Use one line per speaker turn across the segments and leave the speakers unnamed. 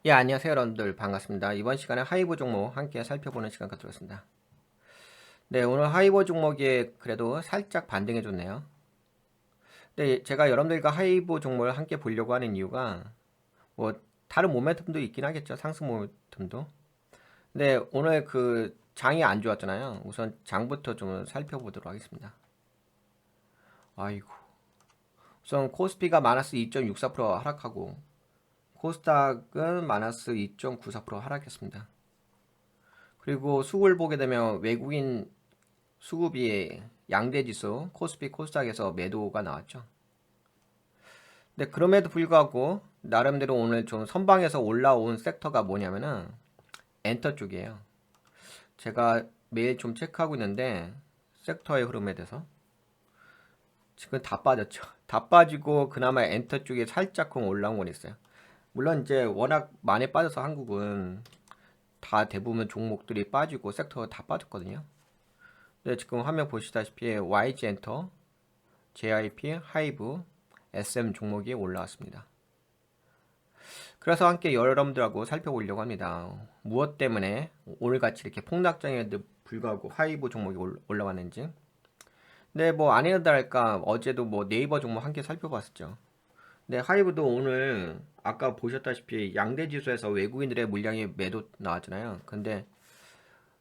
예, 안녕하세요, 여러분들. 반갑습니다. 이번 시간에 하이브 종목 함께 살펴보는 시간 갖도록 하겠습니다. 네, 오늘 하이브 종목이 그래도 살짝 반등해줬네요. 근데 제가 여러분들과 하이브 종목을 함께 보려고 하는 이유가 뭐 다른 모멘텀도 있긴 하겠죠. 상승 모멘텀도. 근데 오늘 그 장이 안 좋았잖아요. 우선 장부터 좀 살펴보도록 하겠습니다. 아이고. 우선 코스피가 마이너스 2.64% 하락하고 코스닥은 마이너스 2.94% 하락했습니다. 그리고 수급을 보게 되면 외국인 수급이 양대지수 코스피 코스닥에서 매도가 나왔죠. 근데 그럼에도 불구하고 나름대로 오늘 좀 선방에서 올라온 섹터가 뭐냐면은 엔터 쪽이에요. 제가 매일 좀 체크하고 있는데 섹터의 흐름에 대해서 지금 다 빠졌죠. 다 빠지고 그나마 엔터 쪽에 살짝쿵 올라온 건 있어요. 물론 이제 워낙 많이 빠져서 한국은 다 대부분 종목들이 빠지고 섹터가 다 빠졌거든요. 네, 지금 화면 보시다시피 YG 엔터, JIP, 하이브, SM 종목이 올라왔습니다. 그래서 함께 여러분들하고 살펴보려고 합니다. 무엇 때문에 오늘같이 이렇게 폭락장에도 불구하고 하이브 종목이 올라왔는지. 네, 뭐 아니나 다를까 어제도 뭐 네이버 종목 함께 살펴봤었죠. 네, 하이브도 오늘 아까 보셨다시피 양대 지수에서 외국인들의 물량이 매도 나왔잖아요. 근데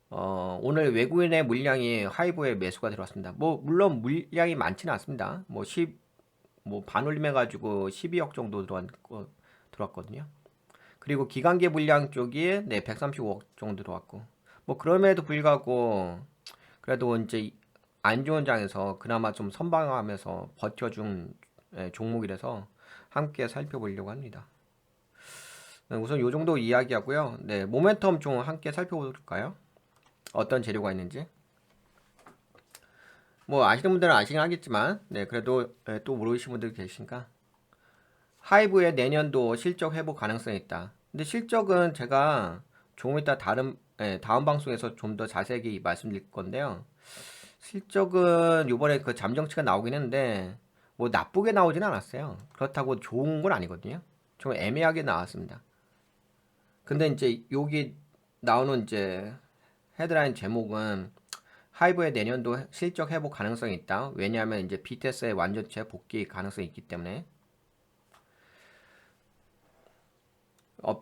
오늘 외국인의 물량이 하이브에 매수가 들어왔습니다. 뭐 물론 물량이 많지는 않습니다. 뭐 반올림 해가지고 12억 정도 들어왔거든요. 그리고 기관계 물량 쪽이 네 135억 정도 들어왔고 뭐 그럼에도 불구하고 그래도 이제 안 좋은 장에서 그나마 좀 선방하면서 버텨준 종목이라서 함께 살펴보려고 합니다. 네, 우선 요 정도 이야기하고요. 네, 모멘텀 좀 함께 살펴볼까요? 어떤 재료가 있는지. 뭐 아시는 분들은 아시긴 하겠지만, 네, 그래도 또 모르시는 분들 계시니까 하이브의 내년도 실적 회복 가능성이 있다. 근데 실적은 제가 조금 이따 다음 방송에서 좀 더 자세히 말씀드릴 건데요. 실적은 요번에 그 잠정치가 나오긴 했는데 뭐 나쁘게 나오진 않았어요. 그렇다고 좋은 건 아니거든요. 좀 애매하게 나왔습니다. 근데 이제 여기 나오는 이제 헤드라인 제목은 하이브의 내년도 실적 회복 가능성이 있다. 왜냐하면 이제 BTS의 완전체 복귀 가능성이 있기 때문에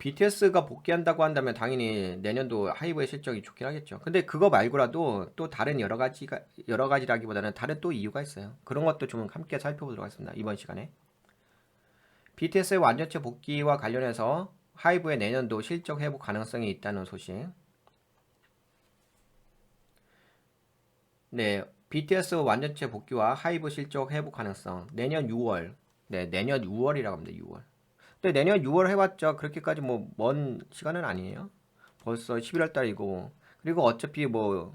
BTS가 복귀한다고 한다면 당연히 내년도 하이브의 실적이 좋긴 하겠죠. 근데 그거 말고라도 또 다른 여러 가지라기보다는 다른 또 이유가 있어요. 그런 것도 좀 함께 살펴보도록 하겠습니다. 이번 시간에. BTS의 완전체 복귀와 관련해서 하이브의 내년도 실적 회복 가능성이 있다는 소식. 네, BTS 완전체 복귀와 하이브 실적 회복 가능성. 내년 6월. 네, 내년 6월이라고 합니다. 6월. 근데 내년 6월 해봤자 그렇게까지 뭐 먼 시간은 아니에요. 벌써 11월 달이고 그리고 어차피 뭐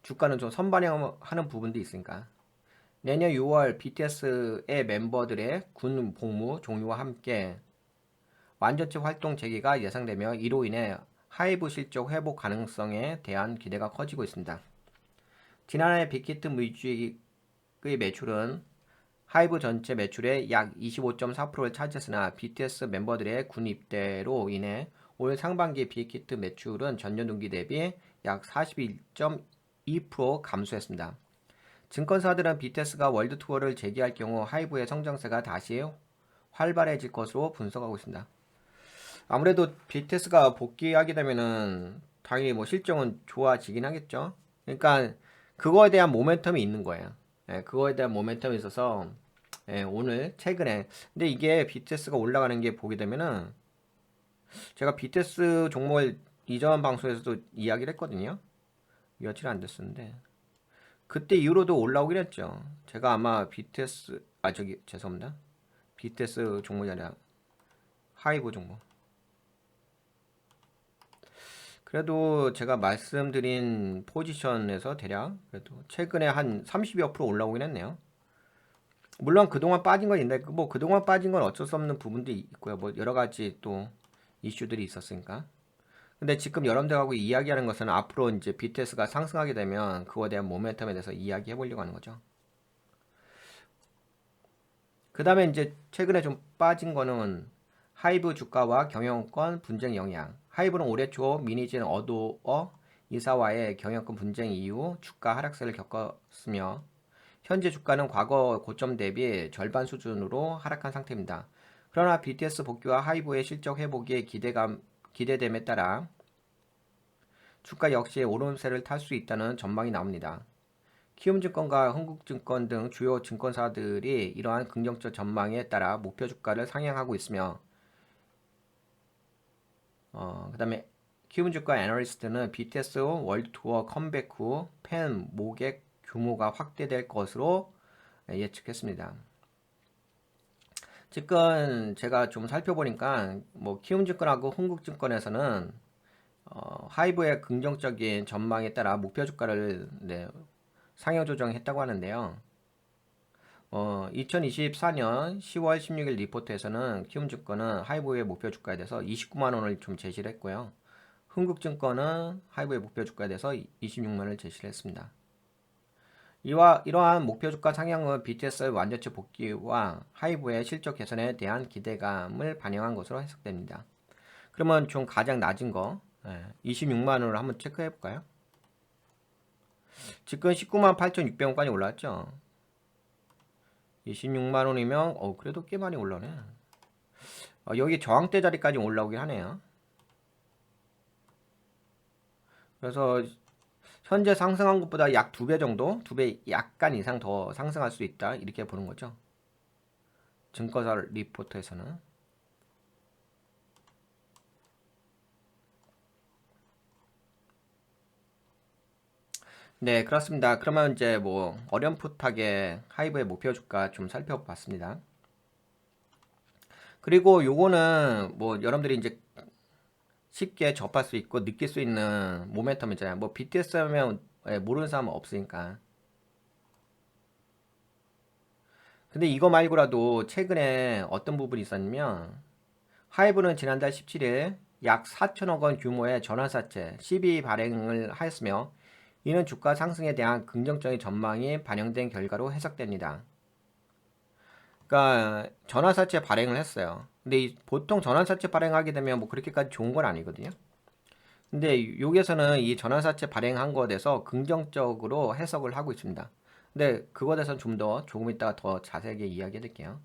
주가는 좀 선반영하는 부분도 있으니까 내년 6월 BTS의 멤버들의 군 복무 종료와 함께 완전체 활동 재개가 예상되며 이로 인해 하이브 실적 회복 가능성에 대한 기대가 커지고 있습니다. 지난해 빅히트 위주의 매출은 하이브 전체 매출의 약 25.4%를 차지했으나 BTS 멤버들의 군 입대로 인해 올 상반기 빅히트 매출은 전년 동기 대비 약 41.2% 감소했습니다. 증권사들은 BTS가 월드 투어를 재개할 경우 하이브의 성장세가 다시 활발해질 것으로 분석하고 있습니다. 아무래도 BTS가 복귀하게 되면은 당연히 뭐 실적은 좋아지긴 하겠죠. 그러니까 그거에 대한 모멘텀이 있는 거예요. 예, 그거에 대한 모멘텀이 있어서 예, 오늘 최근에 근데 이게 BTS가 올라가는 게 보게 되면은 제가 BTS 종목을 이전 방송에서도 이야기를 했거든요. 며칠 안 됐었는데 그때 이후로도 올라오긴 했죠. 제가 아마 BTS 저기 죄송합니다. BTS 종목이 아니라 하이브 종목. 그래도 제가 말씀드린 포지션에서 대략 그래도 최근에 한 30여 프로 올라오긴 했네요. 물론 그동안 빠진 건 있는데 뭐 그동안 빠진 건 어쩔 수 없는 부분도 있고요. 뭐 여러 가지 또 이슈들이 있었으니까. 근데 지금 여러분들하고 이야기하는 것은 앞으로 이제 BTS가 상승하게 되면 그거에 대한 모멘텀에 대해서 이야기해 보려고 하는 거죠. 그 다음에 이제 최근에 좀 빠진 거는 하이브 주가와 경영권 분쟁 영향. 하이브는 올해 초 미니진 어도어 이사와의 경영권 분쟁 이후 주가 하락세를 겪었으며 현재 주가는 과거 고점 대비 절반 수준으로 하락한 상태입니다. 그러나 BTS 복귀와 하이브의 실적 회복이 기대됨에 따라 주가 역시 오름세를 탈 수 있다는 전망이 나옵니다. 키움증권과 흥국증권 등 주요 증권사들이 이러한 긍정적 전망에 따라 목표 주가를 상향하고 있으며 그 다음에 키움증권 애널리스트는 BTS 월드 투어 컴백 후 팬 모객 규모가 확대될 것으로 예측했습니다. 지금 제가 좀 살펴보니까 뭐 키움증권하고 흥국증권에서는 하이브의 긍정적인 전망에 따라 목표 주가를 상향 조정했다고 하는데요. 2024년 10월 16일 리포트에서는 키움증권은 하이브의 목표 주가에 대해서 29만 원을 좀 제시를 했고요. 흥국증권은 하이브의 목표 주가에 대해서 26만 원을 제시를 했습니다. 이러한 목표 주가 상향은 BTS의 완전체 복귀와 하이브의 실적 개선에 대한 기대감을 반영한 것으로 해석됩니다. 그러면 좀 가장 낮은 거 26만 원을 한번 체크해 볼까요? 지금 19만 8,600원까지 올랐죠. 26만 원이면 그래도 꽤 많이 올라네. 여기 저항대 자리까지 올라오긴 하네요. 그래서 현재 상승한 것보다 약 2배 정도, 2배 약간 이상 더 상승할 수 있다 이렇게 보는 거죠. 증권사 리포트에서는. 네, 그렇습니다. 그러면 이제 뭐 어렴풋하게 하이브의 목표 주가 좀 살펴봤습니다. 그리고 요거는 뭐 여러분들이 이제 쉽게 접할 수 있고 느낄 수 있는 모멘텀 있잖아요. 뭐 BTS 하면 모르는 사람은 없으니까. 근데 이거 말고라도 최근에 어떤 부분이 있었냐면 하이브는 지난달 17일 약 4천억 원 규모의 전환사채 12 발행을 하였으며 이는 주가 상승에 대한 긍정적인 전망이 반영된 결과로 해석됩니다. 그러니까 전환사채 발행을 했어요. 근데 보통 전환사채 발행하게 되면 뭐 그렇게까지 좋은 건 아니거든요. 근데 여기에서는 이 전환사채 발행한 것에 대해서 긍정적으로 해석을 하고 있습니다. 근데 그거에 대해서는 조금 이따가 더 자세하게 이야기해 드릴게요.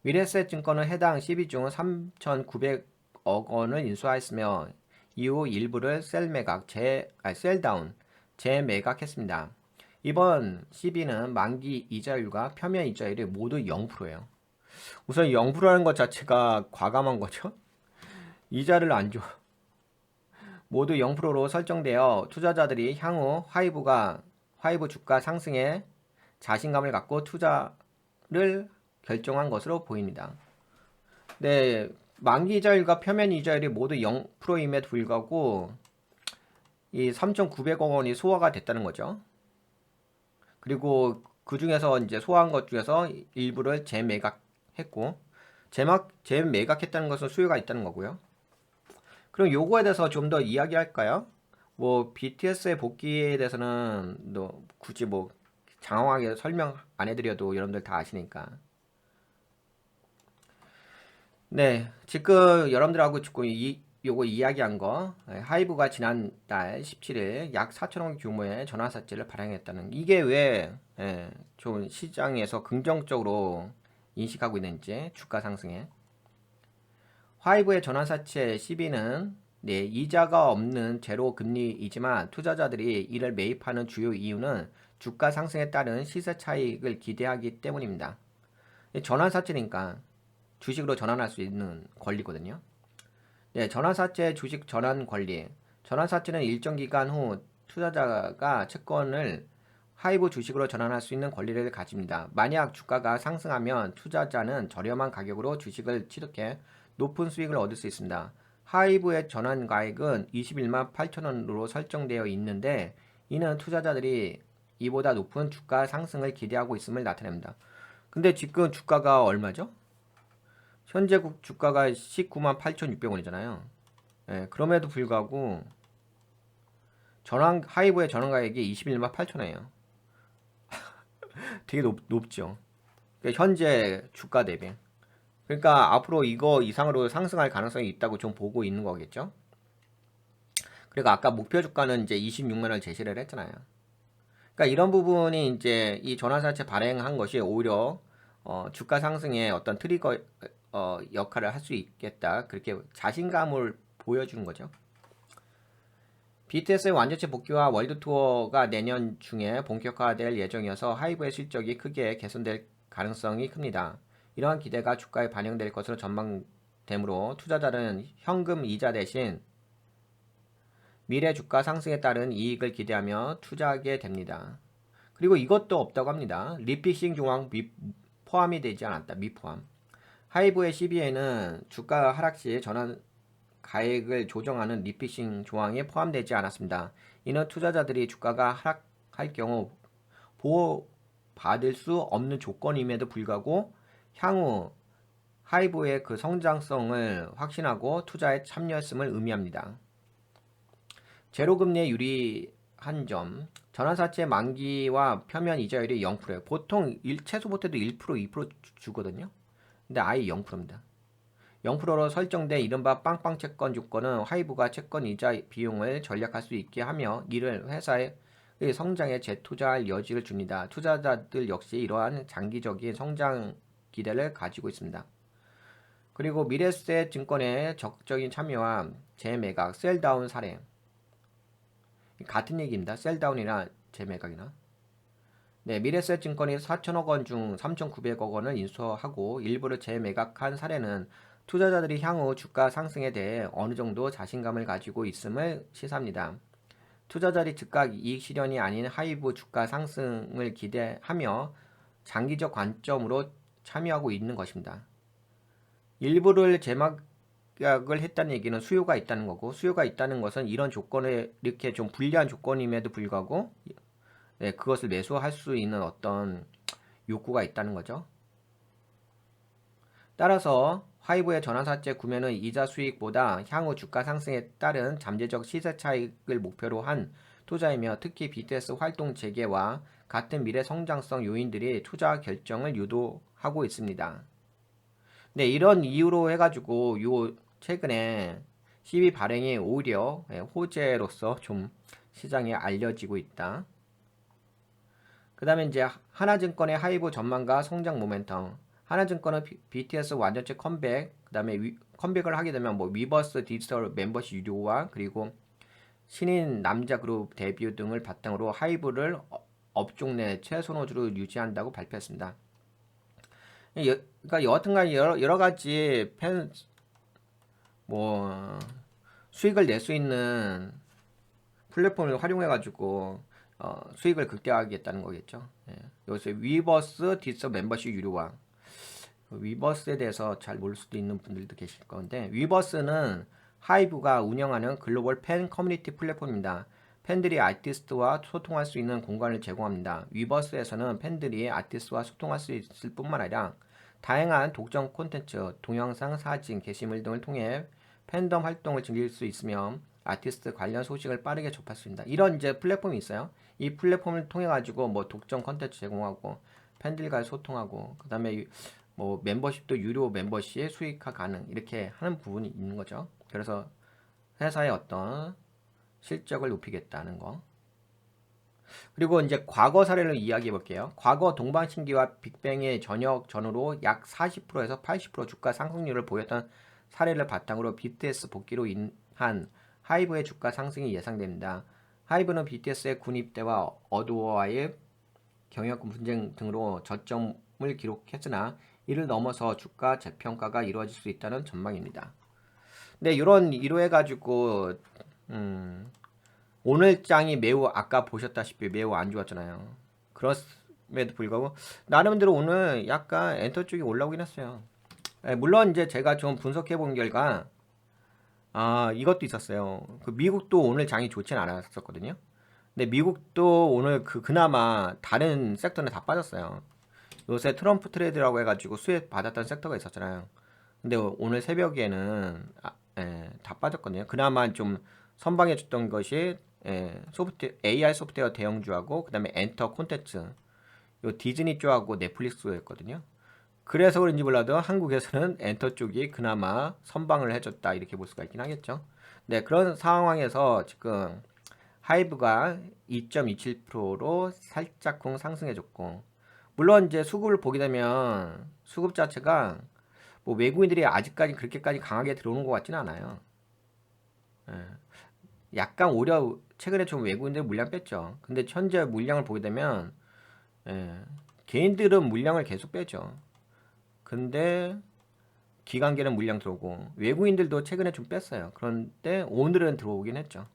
미래에셋 증권은 해당 시비 중 3,900억 원을 인수하였으며 이후 일부를 셀다운, 재매각했습니다. 이번 시비는 만기 이자율과 표면 이자율이 모두 0%예요. 우선 0%라는 것 자체가 과감한 거죠. 이자를 안 줘. 모두 0%로 설정되어 투자자들이 향후 하이브 주가 상승에 자신감을 갖고 투자를 결정한 것으로 보입니다. 네, 만기 이자율과 표면 이자율이 모두 0%임에도 불구하고 이 3,900억 원이 소화가 됐다는 거죠. 그리고 그 중에서 이제 소화한 것 중에서 일부를 재매각했고 재매각했다는 것은 수요가 있다는 거고요. 그럼 요거에 대해서 좀 더 이야기할까요? 뭐 BTS의 복귀에 대해서는 굳이 뭐 장황하게 설명 안 해드려도 여러분들 다 아시니까. 네, 지금 여러분들하고 지금 요거 이야기한 거 하이브가 지난달 17일 약 4천억 규모의 전환사채를 발행했다는 이게 왜 좀 시장에서 긍정적으로 인식하고 있는지 주가 상승에 하이브의 전환사채 시비는 이자가 없는 제로 금리이지만 투자자들이 이를 매입하는 주요 이유는 주가 상승에 따른 시세 차익을 기대하기 때문입니다. 전환사채니까 주식으로 전환할 수 있는 권리거든요. 네, 전환사채 주식 전환 권리. 전환사채는 일정 기간 후 투자자가 채권을 하이브 주식으로 전환할 수 있는 권리를 가집니다. 만약 주가가 상승하면 투자자는 저렴한 가격으로 주식을 취득해 높은 수익을 얻을 수 있습니다. 하이브의 전환 가액은 21만 8천 원으로 설정되어 있는데 이는 투자자들이 이보다 높은 주가 상승을 기대하고 있음을 나타냅니다. 근데 지금 주가가 얼마죠? 현재 주가가 19만 8,600원이잖아요. 그럼에도 불구하고 하이브의 전환 가액이 21만 8천원이에요. 되게 높죠. 그러니까 현재 주가 대비. 그러니까 앞으로 이거 이상으로 상승할 가능성이 있다고 좀 보고 있는 거겠죠. 그리고 아까 목표 주가는 이제 26만 원을 제시를 했잖아요. 그러니까 이런 부분이 이제 이 전환사채 발행한 것이 오히려 주가 상승에 어떤 트리거 역할을 할 수 있겠다. 그렇게 자신감을 보여주는 거죠. BTS의 완전체 복귀와 월드 투어가 내년 중에 본격화될 예정이어서 하이브의 실적이 크게 개선될 가능성이 큽니다. 이러한 기대가 주가에 반영될 것으로 전망되므로 투자자는 현금 이자 대신 미래 주가 상승에 따른 이익을 기대하며 투자하게 됩니다. 그리고 이것도 없다고 합니다. 리피싱 조항 포함이 되지 않았다. 미포함. 하이브의 CBA는 주가 하락 시 전환 가액을 조정하는 리피싱 조항에 포함되지 않았습니다. 이는 투자자들이 주가가 하락할 경우 보호받을 수 없는 조건임에도 불구하고 향후 하이브의 그 성장성을 확신하고 투자에 참여했음을 의미합니다. 제로금리에 유리한 점, 전환사채 만기와 표면 이자율이 0%예요. 보통 최소 못해도 1%, 2% 주거든요. 근데 아예 0%입니다. 0%로 설정된 이른바 빵빵 채권 조건은 하이브가 채권 이자 비용을 절약할 수 있게 하며 이를 회사의 성장에 재투자할 여지를 줍니다. 투자자들 역시 이러한 장기적인 성장 기대를 가지고 있습니다. 그리고 미래세 증권의 적극적인 참여와 재매각, 셀다운 사례 같은 얘기입니다. 셀다운이나 재매각이나. 네, 미래세 증권이 4천억 원 중 3,900억 원을 인수하고 일부를 재매각한 사례는 투자자들이 향후 주가 상승에 대해 어느 정도 자신감을 가지고 있음을 시사합니다. 투자자들이 즉각 이익 실현이 아닌 하이브 주가 상승을 기대하며 장기적 관점으로 참여하고 있는 것입니다. 일부를 재매각을 했다는 얘기는 수요가 있다는 거고, 수요가 있다는 것은 이런 조건에 이렇게 좀 불리한 조건임에도 불구하고 네, 그것을 매수할 수 있는 어떤 욕구가 있다는 거죠. 따라서 하이브의 전환사채 구매는 이자 수익보다 향후 주가 상승에 따른 잠재적 시세 차익을 목표로 한 투자이며 특히 BTS 활동 재개와 같은 미래 성장성 요인들이 투자 결정을 유도하고 있습니다. 네, 이런 이유로 해가지고 최근에 CB 발행이 오히려 호재로서 좀 시장에 알려지고 있다. 그 다음에 이제 하나증권의 하이브 전망과 성장 모멘텀. 하나증권은 BTS 완전체 컴백, 그 다음에 컴백을 하게 되면 뭐 위버스 디지털 멤버십 유료화, 그리고 신인 남자 그룹 데뷔 등을 바탕으로 하이브를 업종 내 최선호주로 유지한다고 발표했습니다. 그러니까 여하튼간 여러 가지 수익을 낼 수 있는 플랫폼을 활용해 가지고 수익을 극대화하겠다는 거겠죠. 예. 여기서 위버스 디지털 멤버십 유료화. 위버스에 대해서 잘 모를 수도 있는 분들도 계실 건데, 위버스는 하이브가 운영하는 글로벌 팬 커뮤니티 플랫폼입니다. 팬들이 아티스트와 소통할 수 있는 공간을 제공합니다. 위버스에서는 팬들이 아티스트와 소통할 수 있을 뿐만 아니라 다양한 독점 콘텐츠, 동영상, 사진, 게시물 등을 통해 팬덤 활동을 즐길 수 있으며 아티스트 관련 소식을 빠르게 접할 수 있습니다. 이런 이제 플랫폼이 있어요. 이 플랫폼을 통해 가지고 뭐 독점 콘텐츠 제공하고 팬들과 소통하고, 그 다음에 뭐 멤버십도 유료 멤버십 수익화 가능, 이렇게 하는 부분이 있는 거죠. 그래서 회사의 어떤 실적을 높이겠다는 거. 그리고 이제 과거 사례를 이야기해 볼게요. 과거 동방신기와 빅뱅의 전역 전후로 약 40%에서 80% 주가 상승률을 보였던 사례를 바탕으로 BTS 복귀로 인한 하이브의 주가 상승이 예상됩니다. 하이브는 BTS의 군 입대와 어드워와의 경영 분쟁 등으로 저점을 기록했으나 이를 넘어서 주가 재평가가 이루어질 수 있다는 전망입니다. 네, 이런 이로 해가지고 오늘 장이 매우 아까 보셨다시피 매우 안 좋았잖아요. 그럼에도 불구하고 나름대로 오늘 약간 엔터 쪽이 올라오긴 했어요. 물론 이제 제가 좀 분석해 본 결과 이것도 있었어요. 그 미국도 오늘 장이 좋진 않았었거든요. 근데 미국도 오늘 그나마 다른 섹터는 다 빠졌어요. 요새 트럼프 트레이드라고 해가지고 수혜 받았던 섹터가 있었잖아요. 근데 오늘 새벽에는 다 빠졌거든요. 그나마 좀 선방해 줬던 것이 AI 소프트웨어 대형주하고 그 다음에 엔터 콘텐츠, 요 디즈니 쪽하고 넷플릭스였거든요. 그래서 그런지 몰라도 한국에서는 엔터 쪽이 그나마 선방을 해줬다 이렇게 볼 수가 있긴 하겠죠. 네, 그런 상황에서 지금 하이브가 2.27%로 살짝쿵 상승해줬고, 물론 이제 수급을 보게 되면 수급 자체가 뭐 외국인들이 아직까지 그렇게까지 강하게 들어오는 것 같지는 않아요. 예. 약간 오히려 최근에 좀 외국인들 물량 뺐죠. 근데 현재 물량을 보게 되면 예, 개인들은 물량을 계속 빼죠. 근데 기관계는 물량 들어오고 외국인들도 최근에 좀 뺐어요. 그런데 오늘은 들어오긴 했죠.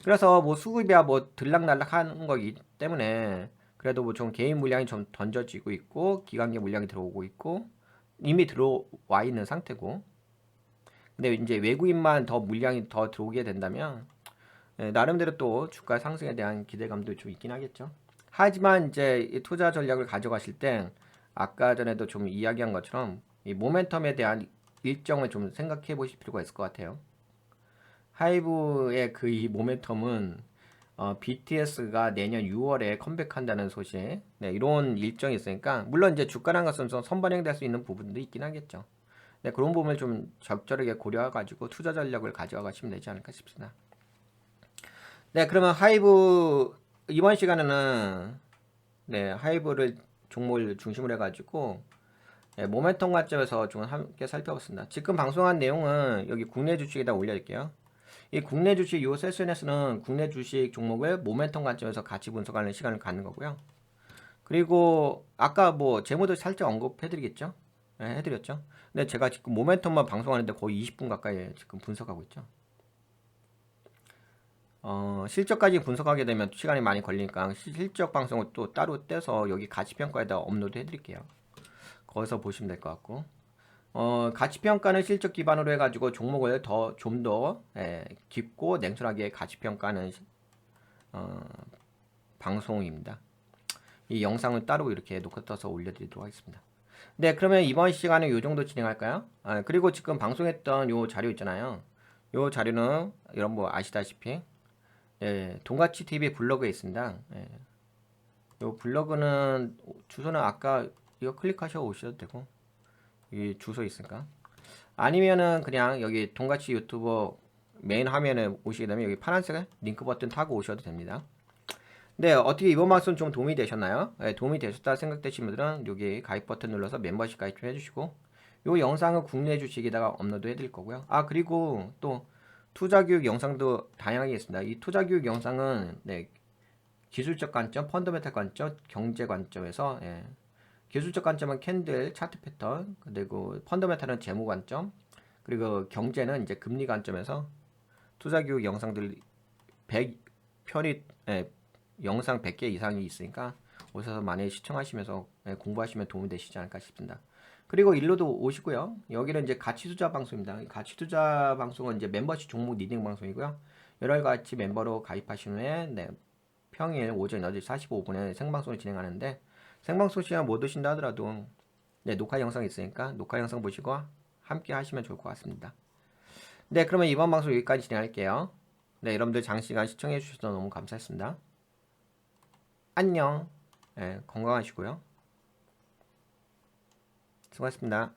그래서 뭐 수급이야 뭐 들락날락 하는 거기 때문에 그래도 뭐 좀 개인 물량이 좀 던져지고 있고 기관계 물량이 들어오고 있고 이미 들어와 있는 상태고, 근데 이제 외국인만 더 물량이 더 들어오게 된다면 나름대로 또 주가 상승에 대한 기대감도 좀 있긴 하겠죠. 하지만 이제 이 투자 전략을 가져가실 때 아까 전에도 좀 이야기한 것처럼 이 모멘텀에 대한 일정을 좀 생각해 보실 필요가 있을 것 같아요. 하이브의 그 이 모멘텀은 BTS가 내년 6월에 컴백한다는 소식, 네, 이런 일정이 있으니까 물론 이제 주가란 것은 좀 선반영될 수 있는 부분도 있긴 하겠죠. 네, 그런 부분을 좀 적절하게 고려해가지고 투자 전략을 가져가시면 되지 않을까 싶습니다. 네, 그러면 하이브 이번 시간에는 네, 하이브를 종목을 중심으로 해가지고 네, 모멘텀 관점에서 좀 함께 살펴봤습니다. 지금 방송한 내용은 여기 국내 주식에다 올려드릴게요. 이 국내 주식 요 세션에서는 국내 주식 종목을 모멘텀 관점에서 같이 분석하는 시간을 갖는 거고요. 그리고 아까 뭐 제모도 살짝 언급해드리겠죠? 네, 해드렸죠. 근데 제가 지금 모멘텀만 방송하는데 거의 20분 가까이 지금 분석하고 있죠. 실적까지 분석하게 되면 시간이 많이 걸리니까 실적 방송을 또 따로 떼서 여기 가치평가에다 업로드 해드릴게요. 거기서 보시면 될 것 같고, 가치평가는 실적 기반으로 해가지고 종목을 좀 더 깊고 냉철하게 가치평가하는 어, 방송입니다. 이 영상을 따로 이렇게 녹화 떠서 올려드리도록 하겠습니다. 네, 그러면 이번 시간에 이 정도 진행할까요? 그리고 지금 방송했던 요 자료 있잖아요. 요 자료는 여러분 뭐 아시다시피 동가치 TV 블로그에 있습니다. 요 블로그는 주소는 아까 이거 클릭하셔 오셔도 되고 여기 주소 있으니까, 아니면은 그냥 여기 동가치 유튜버 메인 화면에 오시게 되면 여기 파란색 링크 버튼 타고 오셔도 됩니다. 네, 어떻게 이번 방송 좀 도움이 되셨나요? 네, 도움이 되셨다 생각되시는 분들은 여기 가입 버튼 눌러서 멤버십 가입 좀 해주시고, 요 영상은 국내 주식에다가 업로드 해드릴 거고요. 그리고 또 투자교육 영상도 다양하게 있습니다. 이 투자교육 영상은 기술적 관점, 펀더멘탈 관점, 경제 관점에서 기술적 관점은 캔들, 차트 패턴, 그리고 펀더멘탈은 재무 관점, 그리고 경제는 이제 금리 관점에서 투자교육 영상들 100편이 영상 100개 이상이 있으니까 오셔서 많이 시청하시면서 공부하시면 도움이 되시지 않을까 싶습니다. 그리고 일로도 오시고요. 여기는 이제 가치투자 방송입니다. 가치투자 방송은 이제 멤버십 종목 리딩 방송이고요. 여러 가지 멤버로 가입하신 후에 평일 오전 8시 45분에 생방송을 진행하는데, 생방송 시간 못 오신다 하더라도 녹화 영상 있으니까 녹화 영상 보시고 함께 하시면 좋을 것 같습니다. 네, 그러면 이번 방송 여기까지 진행할게요. 네, 여러분들 장시간 시청해 주셔서 너무 감사했습니다. 안녕. 건강하시고요. 수고하셨습니다.